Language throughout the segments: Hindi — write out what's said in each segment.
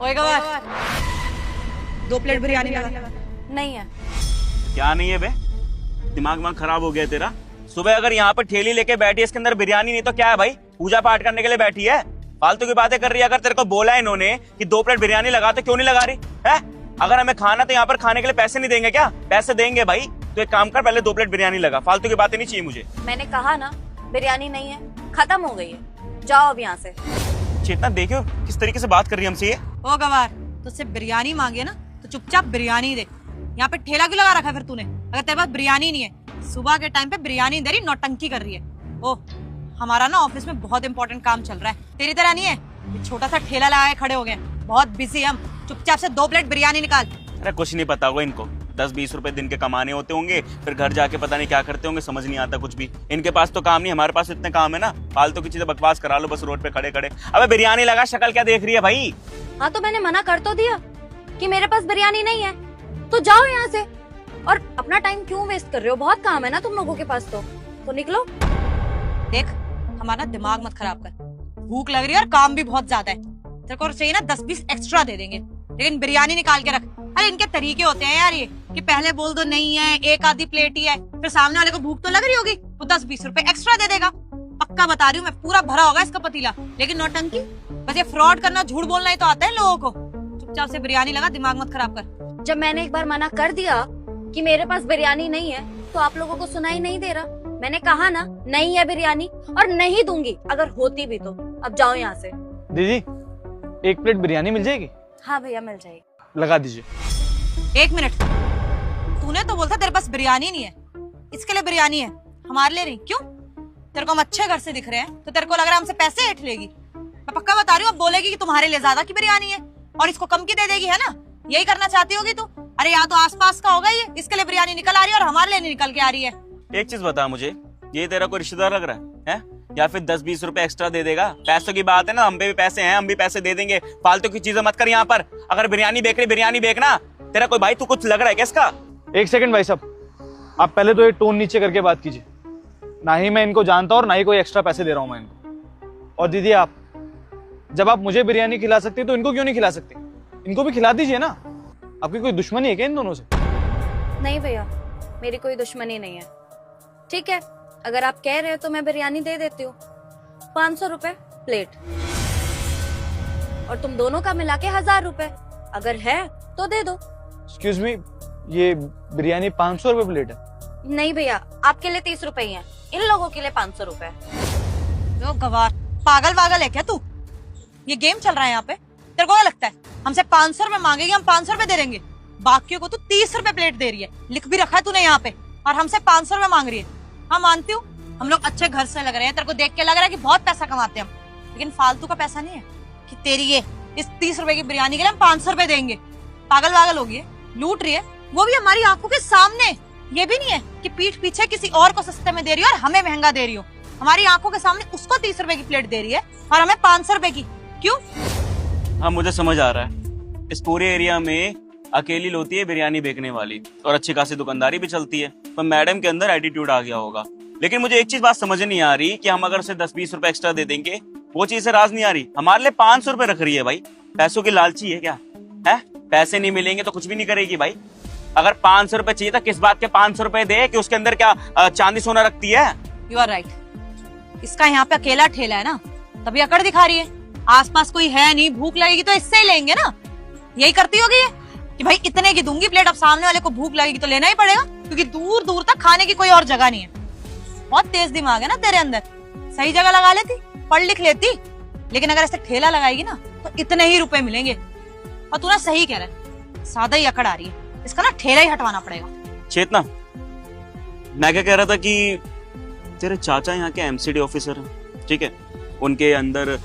होएगा बार 2 प्लेट बिरयानी लगा। नहीं है। क्या नहीं है बे? दिमाग खराब हो गया तेरा? सुबह अगर यहाँ पर ठेली लेके बैठी है, इसके अंदर बिरयानी नहीं तो क्या है भाई? पूजा पाठ करने के लिए बैठी है, फालतू की बातें कर रही है। अगर तेरे को बोला है इन्होंने कि 2 प्लेट बिरयानी लगा तो क्यों नहीं लगा रही है? अगर हमें खाना तो यहाँ पर खाने के लिए पैसे नहीं देंगे क्या? पैसे देंगे भाई। तो एक काम कर, पहले 2 प्लेट बिरयानी लगा। फालतू की बातें नहीं चाहिए मुझे। मैंने कहा ना बिरयानी नहीं है, खत्म हो गई है, जाओ अब यहाँ से। चेतना देखियो किस तरीके से बात कर रही है हमसे ये। ओ गवार, तुझसे बिरयानी मांगी है ना तो चुपचाप बिरयानी दे। यहाँ पे ठेला क्यों लगा रखा है फिर तूने, अगर तेरे पास बिरयानी नहीं है? सुबह के टाइम पे बिरयानी दे रही, नौटंकी कर रही है। ओ हमारा ना ऑफिस में बहुत इंपॉर्टेंट काम चल रहा है, तेरी तरह नहीं है। ये छोटा सा ठेला लगा के खड़े हो गए, बहुत बिजी हम। चुपचाप से 2 प्लेट बिरयानी निकाल। अरे कुछ नहीं पता होगा इनको, 10-20 रुपए दिन के कमाने होते होंगे, फिर घर जाके पता नहीं क्या करते होंगे, समझ नहीं आता कुछ भी। इनके पास तो काम नहीं, हमारे पास इतने काम है ना। फालतू की चीजें बकवास करा लो बस रोड पे खड़े खड़े। अबे बिरयानी लगा, शक्ल क्या देख रही है भाई? हाँ तो मैंने मना कर तो दिया कि मेरे पास बिरयानी नहीं है, तो जाओ यहाँ से। और अपना टाइम क्यों वेस्ट कर रहे हो? बहुत काम है ना तुम लोगों के पास, तो निकलो। देख हमारा दिमाग मत खराब कर, भूख लग रही है और काम भी बहुत ज्यादा है। तेरे को चाहिए ना 10-20 एक्स्ट्रा दे देंगे, लेकिन बिरयानी निकाल के रख। अरे इनके तरीके होते हैं यार ये, कि पहले बोल दो नहीं है, एक आधी प्लेट ही है, फिर सामने वाले को भूख तो लग रही होगी, वो 10-20 रुपए एक्स्ट्रा दे देगा। पक्का बता रही हूँ मैं, पूरा भरा होगा इसका पतीला। लेकिन नौटंकी, बस ये फ्रॉड करना, झूठ बोलना ही तो आता है लोगों को। चुपचाप से बिरयानी लगा, दिमाग मत खराब कर। जब मैंने एक बार मना कर दिया कि मेरे पास बिरयानी नहीं है, तो आप लोगों को सुनाई नहीं दे रहा? मैंने कहा ना नहीं है बिरयानी, और नहीं दूंगी अगर होती भी तो। अब जाओ यहाँ से। दीदी 1 प्लेट बिरयानी मिल जाएगी? हाँ भैया मिल जाएगी। लगा दीजिए। 1 मिनट, तूने तो बोलता तेरे पास बिरयानी नहीं है, इसके लिए बिरयानी है, हमारे लिए नहीं। क्यों? तेरे को हम अच्छे घर से दिख रहे हैं तो तेरे को लग रहा है हमसे पैसे हेठ लेगी? मैं पक्का बता रही हूँ, अब बोलेगी कि तुम्हारे लिए ज्यादा की बिरयानी है और इसको कम की दे देगी, है ना? यही करना चाहती होगी तू। अरे यहाँ तो आसपास का होगा ये, इसके लिए बिरयानी निकल आ रही है और हमारे लिए नहीं निकल के आ रही है। एक चीज बता मुझे, ये तेरा कोई रिश्तेदार लग रहा है? या फिर 10-20 रुपए एक्स्ट्रा दे देगा? पैसों की बात है ना, हम पे भी पैसे हैं, हम भी पैसे दे देंगे। फालतू की चीजें मत कर यहाँ पर। अगर बिरयानी बेच रही, बिरयानी बेचना। तेरा कोई भाई तू कुछ लग रहा है क्या इसका? 1 सेकंड भाई साहब, आप पहले तो ये टोन नीचे करके बात कीजिए। ना ही मैं इनको जानता और ना ही कोई एक्स्ट्रा पैसे दे रहा हूँ मैं इनको। और दीदी आप, जब आप मुझे बिरयानी खिला सकती तो इनको क्यों नहीं खिला सकती? इनको भी खिला दीजिए ना। आपकी कोई दुश्मनी है क्या इन दोनों से? नहीं भैया, मेरी कोई दुश्मनी नहीं है। ठीक है, अगर आप कह रहे हो तो मैं बिरयानी दे देती हूँ, 500 रुपए प्लेट, और तुम दोनों का मिला के 1000 रुपए। अगर है तो दे दो। एक्सक्यूज मी, ये बिरयानी 500 रुपए प्लेट है? नहीं भैया, आपके लिए 30 रुपए ही है, इन लोगों के लिए 500 रुपए। जो गवार, पागल वागल है क्या तू? ये गेम चल रहा है यहाँ पे? तेरे को क्या लगता है हमसे 500 रुपए मांगेगी, हम 500 रुपए दे देंगे? बाकियों को तू 30 रुपए प्लेट दे रही है, लिख भी रखा है तूने यहाँ पे, और हमसे 500 रुपए मांग रही है। हाँ मानती हूँ, हम लोग अच्छे घर से लग रहे हैं, तेरे को देख के लग रहा है कि बहुत पैसा कमाते हैं हम, लेकिन फालतू का पैसा नहीं है कि तेरी ये इस 30 रुपए की बिरयानी के लिए हम 500 रुपए देंगे। पागल वागल होगी, लूट रही है, वो भी हमारी आंखों के सामने। ये भी नहीं है कि पीठ पीछे किसी और को सस्ते में दे रही हो और हमें महंगा दे रही हो। हमारी आंखों के सामने उसको 30 रुपए की प्लेट दे रही है और हमें 500 रुपए की। क्यों? हाँ मुझे समझ आ रहा है, इस पूरे एरिया में अकेली होती है बिरयानी बेचने वाली, और अच्छी खासी दुकानदारी भी चलती है, पर मैडम के अंदर एटीट्यूड आ गया होगा। लेकिन मुझे एक चीज बात समझ नहीं आ रही कि हम अगर उसे 10-20 रुपए एक्स्ट्रा दे देंगे, वो चीज से राज नहीं आ रही। हमारे लिए 500 रुपए रख रही है भाई। पैसों की लालची है क्या? है? पैसे नहीं मिलेंगे तो कुछ भी नहीं करेगी भाई। अगर 500 रुपए चाहिए तो किस बात के 500 रुपए दे कि उसके अंदर क्या चांदी सोना रखती है? यू आर राइट, इसका यहाँ पे अकेला ठेला है ना, तभी अकड़ दिखा रही है। आसपास कोई है नहीं, भूख लगेगी तो इससे ही लेंगे ना। यही करती होगी ये कि भाई इतने की दूंगी प्लेट, अब सामने वाले को भूख लगेगी तो लेना ही पड़ेगा, क्योंकि दूर दूर तक खाने की कोई और जगह नहीं है। बहुत तेज दिमाग है ना तेरे अंदर, सही जगह लगा लेती, पढ़ लिख लेती। लेकिन अगर ऐसे ठेला लगाएगी ना तो इतने ही रुपए मिलेंगे। और तू ना सही कह रहा है, सादा ही अकड़ आ रही है, इसका ना ठेला ही हटवाना पड़ेगा। चेतना, मैं क्या कह रहा था कि तेरे चाचा यहाँ के एमसीडी ऑफिसर हैं, ठीक है? उनके अंदर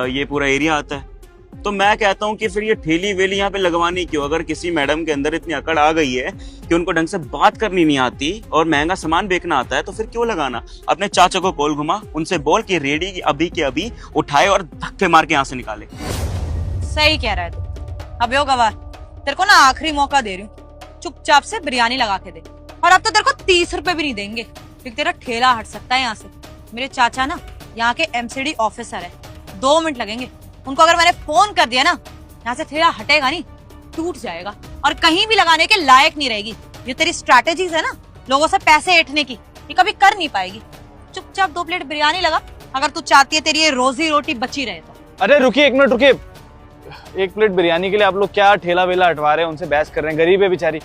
ये पूरा एरिया आता है, तो मैं कहता हूँ कि फिर ये ठेली वेली यहाँ पे लगवानी क्यों? अगर किसी मैडम के अंदर इतनी अकड़ आ गई है कि उनको ढंग से बात करनी नहीं आती और महंगा सामान बेचना आता है, तो फिर क्यों लगाना? अपने चाचा को कॉल घुमा, उनसे बोल कि रेडी अभी के अभी उठाए और धक्के मार के यहाँ से निकाले। सही कह रहा है तू। अब यो गवार, तेरे को ना आखिरी मौका दे रही हूँ, चुपचाप से बिरयानी लगा के दे। और अब तो तेरे को 30 रुपए भी नहीं देंगे, क्योंकि तेरा ठेला हट सकता है यहाँ से। मेरे चाचा ना यहाँ के एमसीडी ऑफिसर है, 2 मिनट लगेंगे। उनको अगर मैंने फोन कर दिया ना यहाँ से ठेला हटेगा नहीं, टूट जाएगा और कहीं भी लगाने के लायक नहीं रहेगी। ये तेरी स्ट्रैटेजीज है ना लोगों से पैसे ऐंठने की, ये कभी कर नहीं पाएगी। चुपचाप 2 प्लेट बिरयानी लगा, अगर तू चाहती है तेरी ये रोजी रोटी बची रहे तो। अरे रुकिए, 1 मिनट रुकिए। 1 प्लेट बिरयानी के लिए आप लोग क्या ठेला वेला हटवा रहे हैं, उनसे बहस कर रहे हैं, गरीब है बेचारी।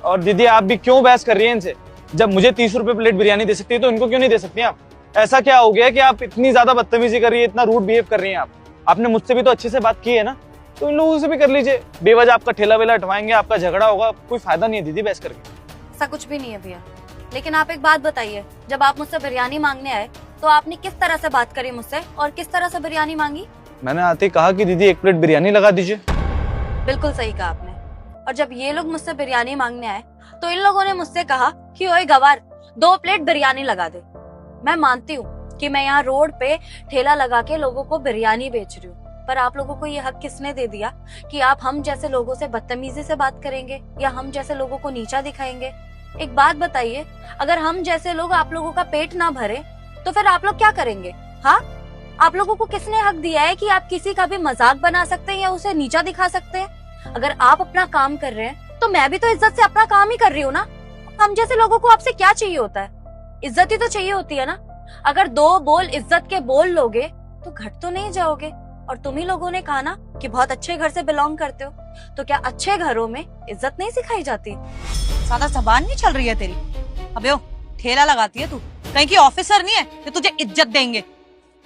और दीदी आप भी क्यों बहस कर रही हैं इनसे? जब मुझे 30 रुपए प्लेट बिरयानी दे सकती है तो इनको क्यों नहीं दे सकती आप? ऐसा क्या हो गया कि आप इतनी ज्यादा बदतमीजी कर रही है, इतना रूड बिहेव कर रही हैं आप? आपने मुझसे भी तो अच्छे से बात की है ना, तो इन लोगों से भी कर लीजिए। बेवजह आपका ठेला वेला हटवाएंगे, आपका झगड़ा होगा, कोई फायदा नहीं है दीदी बहस करके। ऐसा कुछ भी नहीं है भैया। लेकिन आप एक बात बताइए, जब आप मुझसे बिरयानी मांगने आए तो आपने किस तरह से बात करी मुझसे और किस तरह से बिरयानी मांगी? मैंने आते ही कहा कि दीदी 1 प्लेट बिरयानी लगा दीजिए। बिल्कुल सही कहा आपने। और जब ये लोग मुझसे बिरयानी मांगने आए तो इन लोगों ने मुझसे कहा कि ओए गवार 2 प्लेट बिरयानी लगा दे। मैं मानती हूँ कि मैं यहाँ रोड पे ठेला लगा के लोगों को बिरयानी बेच रही हूँ, पर आप लोगों को ये हक किसने दे दिया कि आप हम जैसे लोगों से बदतमीजी से बात करेंगे या हम जैसे लोगों को नीचा दिखाएंगे? एक बात बताइए, अगर हम जैसे लोग आप लोगों का पेट ना भरे तो फिर आप लोग क्या करेंगे? हाँ, आप लोगों को किसने हक दिया है कि आप किसी का भी मजाक बना सकते हैं या उसे नीचा दिखा सकते हैं? अगर आप अपना काम कर रहे हैं तो मैं भी तो इज्जत से अपना काम ही कर रही हूँ ना। हम जैसे लोगों को आपसे क्या चाहिए होता है? इज्जत ही तो चाहिए होती है ना। अगर 2 बोल इज्जत के बोल लोगे तो घट तो नहीं जाओगे। और तुम ही लोगों ने कहा ना कि बहुत अच्छे घर से बिलोंग करते हो, तो क्या अच्छे घरों में इज्जत नहीं सिखाई जाती? ज्यादा जबान नहीं चल रही है तेरी। अबे ओ, ठेला लगाती है तू, कहीं की ऑफिसर नहीं है कि तुझे इज्जत देंगे।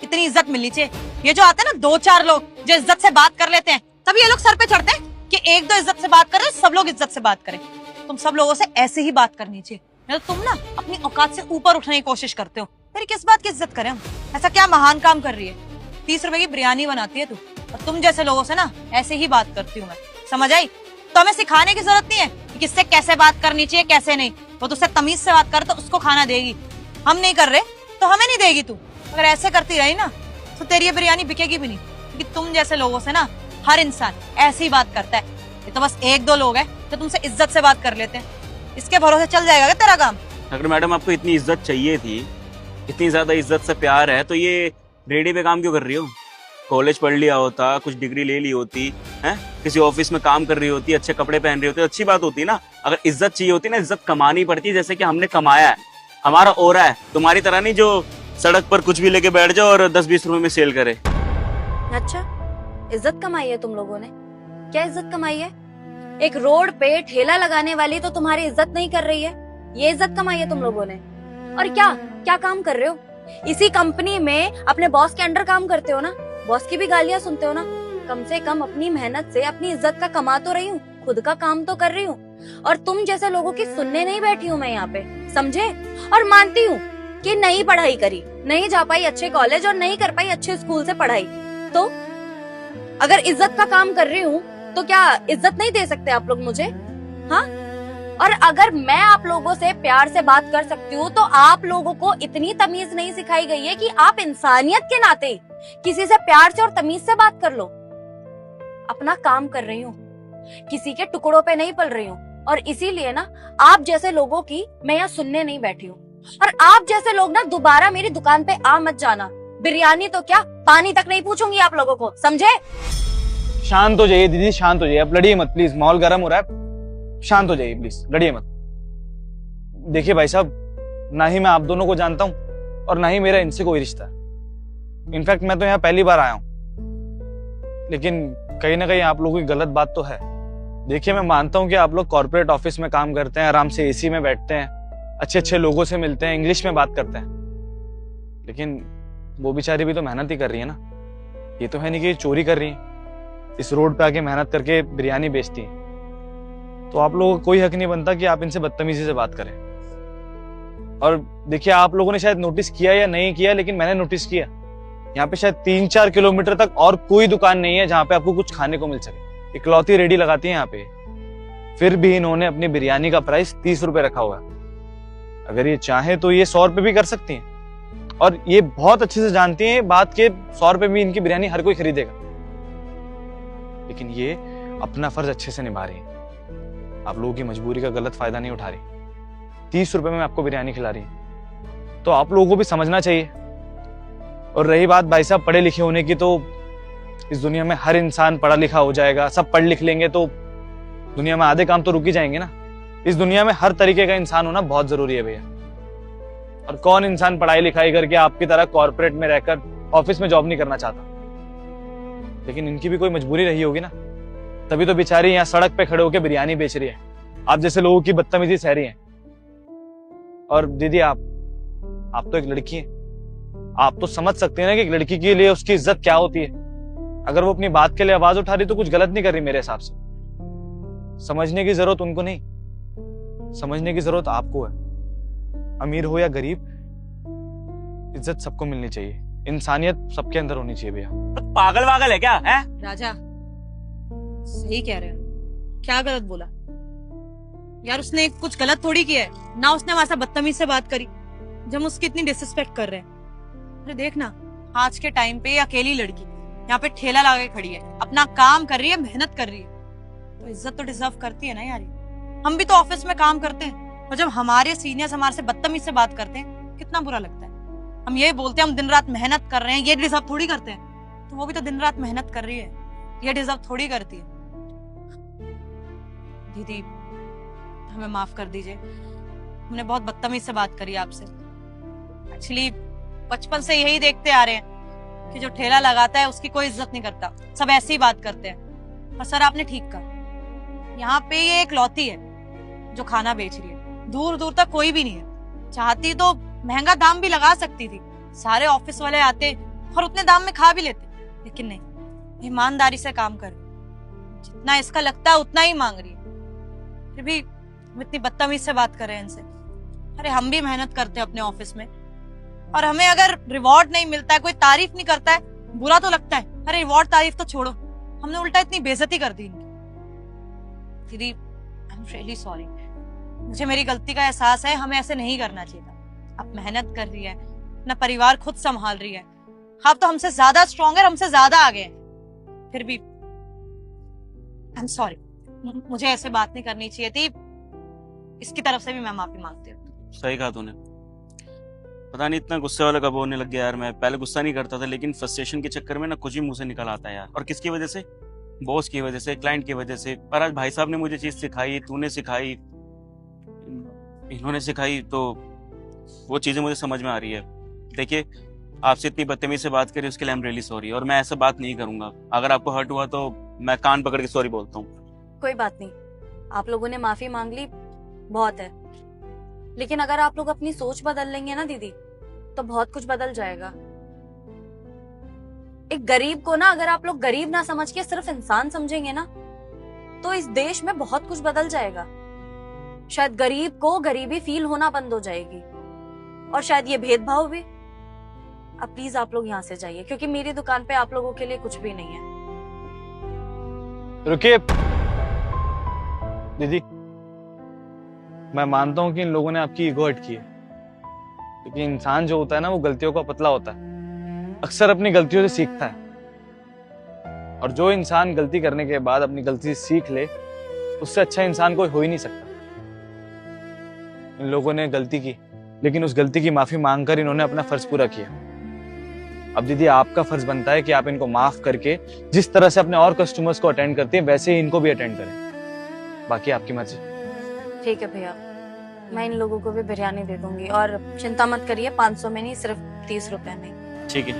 इतनी इज्जत मिलनी चाहिए। ये जो आते हैं ना 2-4 लोग जो इज्जत से बात कर लेते हैं, तभी ये लोग सर पे चढ़ते हैं कि 1-2 इज्जत से बात कर रहे, सब लोग इज्जत से बात करें। तुम सब लोगों से ऐसे ही बात करनी चाहिए, नहीं तो तुम ना अपनी औकात से ऊपर उठने की कोशिश करते हो। तेरी किस बात की इज्जत करें हम? ऐसा क्या महान काम कर रही है? 30 रुपए की बिरयानी बनाती है तू, और तुम जैसे लोगों से ना ऐसे ही बात करती हूँ मैं, समझ आई? तो हमें सिखाने की जरूरत नहीं है कि किससे कैसे बात करनी चाहिए, कैसे नहीं। वो तुझसे तमीज से बात करे तो उसको खाना देगी, हम नहीं कर रहे तो हमें नहीं देगी। तू अगर ऐसे करती रही ना तो तेरी ये बिरयानी बिकेगी भी नहीं, क्योंकि तुम जैसे लोगों से ना हर इंसान ऐसी ही बात करता है। ये तो बस 1-2 लोग हैं जो तुमसे इज्जत से बात कर लेते हैं, इसके भरोसे चल जाएगा क्या तेरा काम? अगर मैडम आपको इतनी इज्जत चाहिए थी, इतनी ज्यादा इज्जत से प्यार है, तो ये रेडी पे काम क्यों कर रही हो? कॉलेज पढ़ लिया होता, कुछ डिग्री ले ली होती है, किसी ऑफिस में काम कर रही होती, अच्छे कपड़े पहन रही होती, अच्छी बात होती ना। अगर इज्जत चाहिए होती ना, इज्जत कमानी पड़ती, जैसे कि हमने कमाया है, हमारा ओरा है। तुम्हारी तरह नहीं जो सड़क पर कुछ भी लेके बैठ जाओ और 10-20 रुपए में सेल करे। अच्छा, इज्जत कमाई है तुम लोगों ने? क्या इज्जत कमाई है? एक रोड पे ठेला लगाने वाली तो तुम्हारी इज्जत नहीं कर रही है, ये इज्जत कमाई है तुम लोगों ने। और क्या क्या काम कर रहे हो? इसी कंपनी में अपने बॉस के अंडर काम करते हो ना, बॉस की भी गालियां सुनते हो ना। कम से कम अपनी मेहनत से अपनी इज्जत का कमा तो रही हूँ, खुद का काम तो कर रही हूँ। और तुम जैसे लोगों की सुनने नहीं बैठी हूँ मैं यहाँ पे, समझे? और मानती हूँ कि नहीं पढ़ाई करी, नहीं जा पाई अच्छे कॉलेज और नहीं कर पाई अच्छे स्कूल से पढ़ाई, तो अगर इज्जत का काम कर रही हूँ तो क्या इज्जत नहीं दे सकते आप लोग मुझे? हाँ, और अगर मैं आप लोगों से प्यार से बात कर सकती हूँ तो आप लोगों को इतनी तमीज नहीं सिखाई गई है कि आप इंसानियत के नाते किसी से प्यार से और तमीज से बात कर लो। अपना काम कर रही हूँ, किसी के टुकड़ों पे नहीं पल रही हूँ, और इसीलिए ना आप जैसे लोगों की मैं यहाँ सुनने नहीं बैठी हूँ। और आप जैसे लोग ना दोबारा मेरी दुकान पे आ मत जाना। बिरयानी तो क्या, पानी तक नहीं पूछूंगी आप लोगों को, समझे? शांत हो जाइए दीदी, शांत हो जाइए, आप लड़िए मत प्लीज, माहौल गर्म हो रहा है, शांत हो जाइए प्लीज, लड़िए मत। देखिए भाई साहब, ना ही मैं आप दोनों को जानता हूँ और ना ही मेरा इनसे कोई रिश्ता है। इनफैक्ट मैं तो यहाँ पहली बार आया हूँ, लेकिन कहीं ना कहीं आप लोगों की गलत बात तो है। देखिए मैं मानता हूँ कि आप लोग कॉर्पोरेट ऑफिस में काम करते हैं, आराम से एसी में बैठते हैं, अच्छे अच्छे लोगों से मिलते हैं, इंग्लिश में बात करते हैं, लेकिन वो बेचारी भी तो मेहनत ही कर रही है ना। ये तो है नहीं कि चोरी कर रही है, इस रोड पे आके मेहनत करके बिरयानी बेचती है। तो आप लोगों को कोई हक नहीं बनता कि आप इनसे बदतमीजी से बात करें। और देखिए आप लोगों ने शायद नोटिस किया या नहीं किया, लेकिन मैंने नोटिस किया, यहाँ पे शायद 3-4 किलोमीटर तक और कोई दुकान नहीं है जहाँ पे आपको कुछ खाने को मिल सके। इकलौती रेडी लगाती है यहाँ पे, फिर भी इन्होंने अपनी बिरयानी का प्राइस 30 रुपए रखा हुआ है। अगर ये चाहे तो ये 100 रुपए भी कर सकती हैं, और ये बहुत अच्छे से जानती हैं बात के 100 रुपए में इनकी बिरयानी हर कोई खरीदेगा, लेकिन ये अपना फर्ज अच्छे से निभा रही है। आप लोगों की मजबूरी का गलत फायदा नहीं उठा रही। 30 रुपए में आपको बिरयानी खिला रही है, तो आप लोगों को भी समझना चाहिए। और रही बात भाई साहब पढ़े लिखे होने की, तो इस दुनिया में हर इंसान पढ़ा लिखा हो जाएगा, सब पढ़ लिख लेंगे तो दुनिया में आधे काम तो रुक ही जाएंगे ना। इस दुनिया में हर तरीके का इंसान होना बहुत जरूरी है भैया। और कौन इंसान पढ़ाई लिखाई करके आपकी तरह कॉर्पोरेट में रहकर ऑफिस में जॉब नहीं करना चाहता। लेकिन इनकी भी कोई मजबूरी रही होगी ना, तभी तो बेचारी यहाँ सड़क पे खड़े होकर बिरयानी बेच रही है, आप जैसे लोगों की बदतमीजी सह रही है। और दीदी आप तो एक लड़की है, आप तो समझ सकते हैं ना कि एक लड़की के लिए उसकी इज्जत क्या होती है। अगर वो अपनी बात के लिए आवाज उठा रही तो कुछ गलत नहीं कर रही मेरे हिसाब से। समझने की जरूरत उनको नहीं, समझने की जरूरत आपको है। अमीर हो या गरीब, इज्जत सबको मिलनी चाहिए, इंसानियत सबके अंदर होनी चाहिए भैया। तो पागल वागल है क्या है? राजा सही कह रहे हो, क्या गलत बोला यार? उसने कुछ गलत थोड़ी किया है ना, उसने हमारे साथ बदतमीज से बात करी जब हम उसकी इतनी डिसरिस्पेक्ट कर रहे हैं। अरे देख ना, आज के टाइम पे अकेली लड़की यहाँ पे ठेला लगा के खड़ी है, अपना काम कर रही है, मेहनत कर रही है, तो इज्जत तो डिजर्व करती है ना यार। हम भी तो ऑफिस में काम करते हैं और जब हमारे सीनियर्स हमारे से बदतमीज से बात करते हैं कितना बुरा लगता है। हम ये बोलते हैं हम दिन रात मेहनत कर रहे हैं, ये डिजर्व थोड़ी करते हैं, तो वो भी तो दिन रात मेहनत कर रही है, ये डिजर्व थोड़ी करती है। दीदी हमें माफ कर दीजिए, हमने बहुत बदतमीज से बात करी आपसे। एक्चुअली बचपन से यही देखते आ रहे हैं कि जो ठेला लगाता है उसकी कोई इज्जत नहीं करता, सब ऐसे ही बात करते हैं। और सर आपने ठीक कहा, यहाँ पे ये एक लौती है जो खाना बेच रही है, दूर दूर तक कोई भी नहीं है। चाहती तो महंगा दाम भी लगा सकती थी, सारे ऑफिस वाले आते और उतने दाम में खा भी लेते, लेकिन नहीं, ईमानदारी से काम कर रही है, जितना इसका लगता है उतना ही मांग रही है। फिर भी हम इतनी बदतमीज से बात कर रहे हैं इनसे। अरे हम भी मेहनत करते हैं अपने ऑफिस में, और हमें अगर रिवॉर्ड नहीं मिलता है, कोई तारीफ नहीं करता है, बुरा तो लगता है। अरे रिवॉर्ड तारीफ तो छोड़ो, हमने उल्टा इतनी बेइज्जती कर दी इनकी। दीदी आई एम रियली सॉरी, मुझे मेरी गलती का एहसास है, हमें ऐसे नहीं करना चाहिए था। आप मेहनत कर रही है, अपना परिवार खुद संभाल रही है, आप तो हमसे ज्यादा स्ट्रॉन्ग है, हमसे ज्यादा आगे हैं, फिर भी आई एम सॉरी, मुझे ऐसे बात नहीं करनी चाहिए थी। इसकी तरफ से भी मैं माफी मांगती हूँ। सही कहा तूने, पता नहीं इतना गुस्से वाला कब होने लग गया यार। मैं पहले गुस्सा नहीं करता था, लेकिन फ्रस्ट्रेशन के चक्कर में ना कुछ ही मुंह से निकल आता है यार। और किसकी वजह से? बॉस की वजह से, क्लाइंट की वजह से। पर आज भाई साहब ने मुझे चीज सिखाई, तूने सिखाई, इन्होंने सिखाई, तो वो चीजें मुझे समझ में आ रही है। देखिए आपसे इतनी बदतमीजी से बात करी उसके लिए आई एम रियली सॉरी, और मैं ऐसा बात नहीं करूंगा। अगर आपको हर्ट हुआ तो मैं कान पकड़ के सॉरी बोलता हूँ। कोई बात नहीं, आप लोगों ने माफी मांग ली, बहुत है। लेकिन अगर आप लोग अपनी सोच बदल लेंगे ना दीदी, तो बहुत कुछ बदल जाएगा। एक गरीब को ना, अगर आप लोग गरीब ना समझ के सिर्फ इंसान समझेंगे ना, तो इस देश में बहुत कुछ बदल जाएगा। शायद गरीब को गरीबी फील होना बंद हो जाएगी, और शायद ये भेदभाव भी। अब प्लीज आप लोग यहाँ से जाइए, क्योंकि मेरी दुकान पे आप लोगों के लिए कुछ भी नहीं है। रुकिए दीदी, मैं मानता हूं कि इन लोगों ने आपकी ईगो हर्ट की है, क्योंकि इंसान जो होता है ना, वो गलतियों का पतला होता है, अक्सर अपनी गलतियों से सीखता है। और जो इंसान गलती करने के बाद अपनी गलती से सीख ले, उससे अच्छा इंसान कोई हो ही नहीं सकता। इन लोगों ने गलती की, लेकिन उस गलती की माफी मांगकर इन्होंने अपना फर्ज पूरा किया। अब दीदी आपका फर्ज बनता है कि आप इनको माफ करके जिस तरह से अपने और कस्टमर्स को अटेंड करते हैं, वैसे ही इनको भी अटेंड करें। बाकी आपकी मर्जी। ठीक है भैया, मैं इन लोगों को भी बिरयानी दे दूंगी, और चिंता मत करिए, 500 में नहीं, सिर्फ 30 रुपए में। ठीक है।